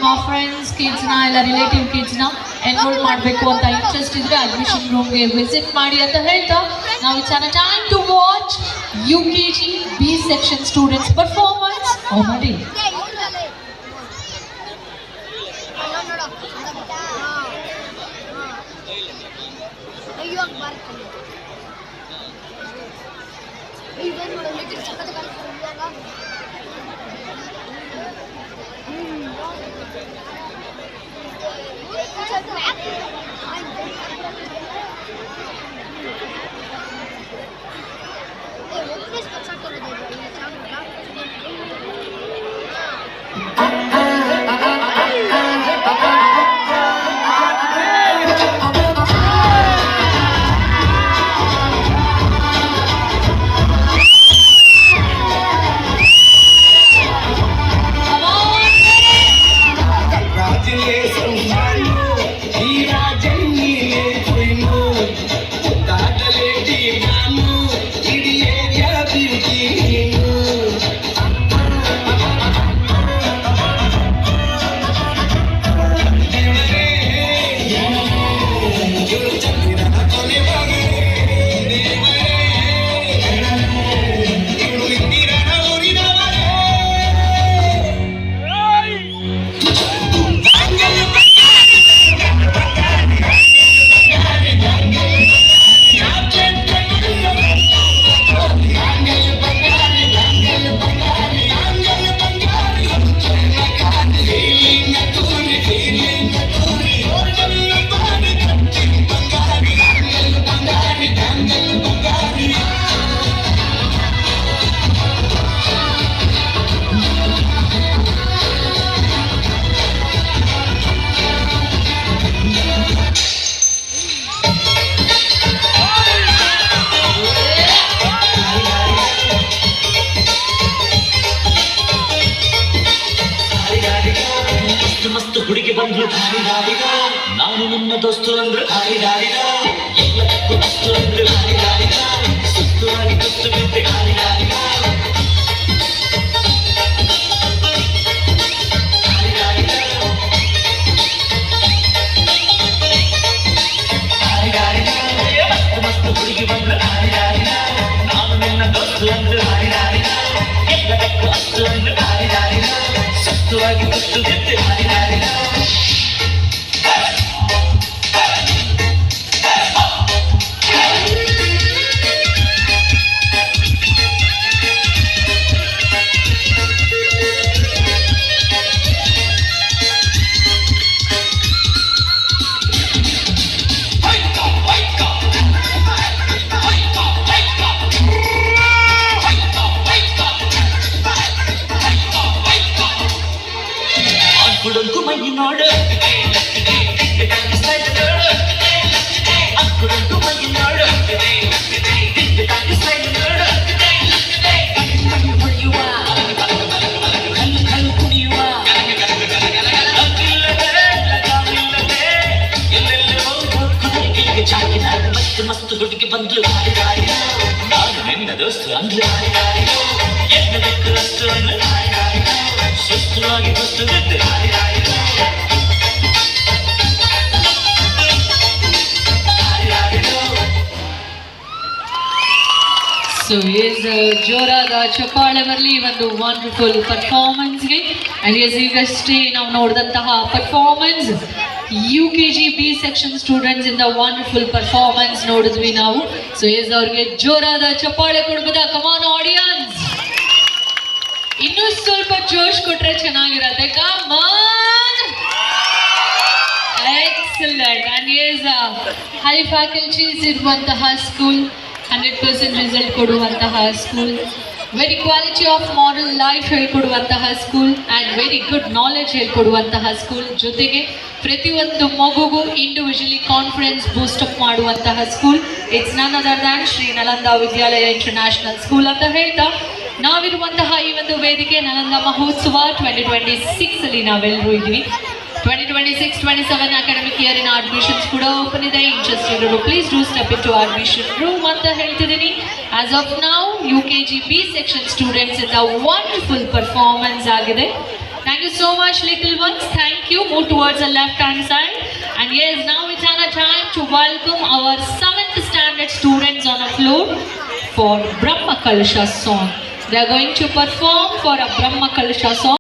ನಿಮ್ಮ ಫ್ರೆಂಡ್ಸ್ ಕಿಡ್ಸ್ನ ಇಲ್ಲ relative ಕಿಡ್ಸ್ನ enrol ಮಾಡಬೇಕು ಅಂತ ಇಂಟ್ರೆಸ್ಟ್ ಇದ್ರೆ ಅಡ್ಮಿಷನ್ ರೂಮ್ಗೆ ವಿಸಿಟ್ ಮಾಡಿ ಅಂತ ಹೇಳ್ತಾ ನಾವು it's time to watch UKG B section students performance already. ಹುಡುಗಿ ಬಂದ್ಲು ನಾನು ನನ್ನ ದೋಸ್ತು ಅಂದ್ರೆ ಎಲ್ಲದಕ್ಕೂ ಅಷ್ಟು ಅಂದ್ರೆ ಸುಸ್ತುವಾಗಿ ಕುಸ್ತು ಬಿದ್ದೆ ಮಸ್ತು ಹುಡುಗಿ ಬಂದ್ಲು ನಾನು ನನ್ನ ದೋಸ್ತು ಅಂದ್ರೆ ಎಲ್ಲದಕ್ಕೂ ಅಷ್ಟು ಅಂದ್ರೆ ಸುಸ್ತುವಾಗಿ ಕುಸ್ತು ಬಿದ್ದೆ ಅಕ್ಕುಡಂಕು ಮೈ ನೋಡು ಅಕ್ಕುಡಂಕು ಮೈ ನೋಡು ಹೊಡೆಯುವ ಕಲ್ಲು ಕುಣಿಯುವ ಎಲ್ಲೆಲ್ಲೋ ಕುದುರೆಗೆ ಚಾಕಿನ ಮಸ್ತು ಹುಡುಗಿ ಬಂದ್ಲು ನಾನು ನಿನ್ನ ದೋಸ್ತು ಅಂದ್ಲು ಎಲ್ಲದಕ್ಕೂ ಅಷ್ಟು ಅಂದ್ಲು ಸುಸ್ತುವಾಗಿ ಕುಸ್ತು ಬಿದ್ದೆ ಸೊ ಈಸ್ ಜೋರಾದ ಚಪ್ಪಾಳೆ ಬರಲಿ ಒಂದು ವಂಡರ್ಫುಲ್ ಪರ್ಫಾರ್ಮೆನ್ಸ್ಗೆ ಆ್ಯಂಡ್ ಎಸ್ ಈಗಷ್ಟೇ ನಾವು ನೋಡಿದಂತಹ performance UKG B section students ಇಂದ ವಂಡರ್ಫುಲ್ ಪರ್ಫಾರ್ಮೆನ್ಸ್ ನೋಡಿದ್ವಿ ನಾವು. ಸೊ ಎಸ್ ಅವ್ರಿಗೆ ಜೋರಾದ ಚಪ್ಪಾಳೆ ಕೊಡ್ಬೋದಾ? ಕಮಾನ್ ಆಡಿಯನ್ಸ್, ಇನ್ನೂ ಸ್ವಲ್ಪ ಜೋಶ್ ಕೊಟ್ರೆ ಚೆನ್ನಾಗಿರತ್ತೆ. Come on, excellent. And as high faculties ಇರುವಂತಹ ಸ್ಕೂಲ್, 100% ರಿಸಲ್ಟ್ ಕೊಡುವಂತಹ school, very quality of moral life ಹೇಳ್ಕೊಡುವಂತಹ school and very good knowledge ಹೇಳ್ಕೊಡುವಂತಹ ಸ್ಕೂಲ್, ಜೊತೆಗೆ ಪ್ರತಿಯೊಂದು ಮಗುಗೂ ಇಂಡಿವಿಜುವಲಿ ಕಾನ್ಫಿಡೆನ್ಸ್ ಬೂಸ್ಟಪ್ ಮಾಡುವಂತಹ school. It's none other than Shri Nalanda Vidyalaya international school ಅಂತ ಹೇಳ್ತಾ ನಾವಿರುವಂತಹ ಈ ಒಂದು ವೇದಿಕೆ ನಲಂದ ಮಹೋತ್ಸವ 2026 ಅಲ್ಲಿ ನಾವೆಲ್ಲರೂ ಇದ್ವಿ. 2026-27 academic year in admissions ಕೂಡ ಓಪನ್ ಇದೆ. ಇಂಟ್ರೆಸ್ಟೆಡ್ ಇರೋರು please do step into admission room ಅಂತ ಹೇಳ್ತಿದ್ದೀನಿ. As of now UKG B section students ಇಂದ ವಂಡರ್ಫುಲ್ ಪರ್ಫಾರ್ಮೆನ್ಸ್ ಆಗಿದೆ. Thank you so much little ones. Thank Thank you. Move towards the left hand side. And yes, now it's our time to welcome our 7th standard students on the floor for Brahma Kalasha song. They are going to perform for a Brahma Kalasha song.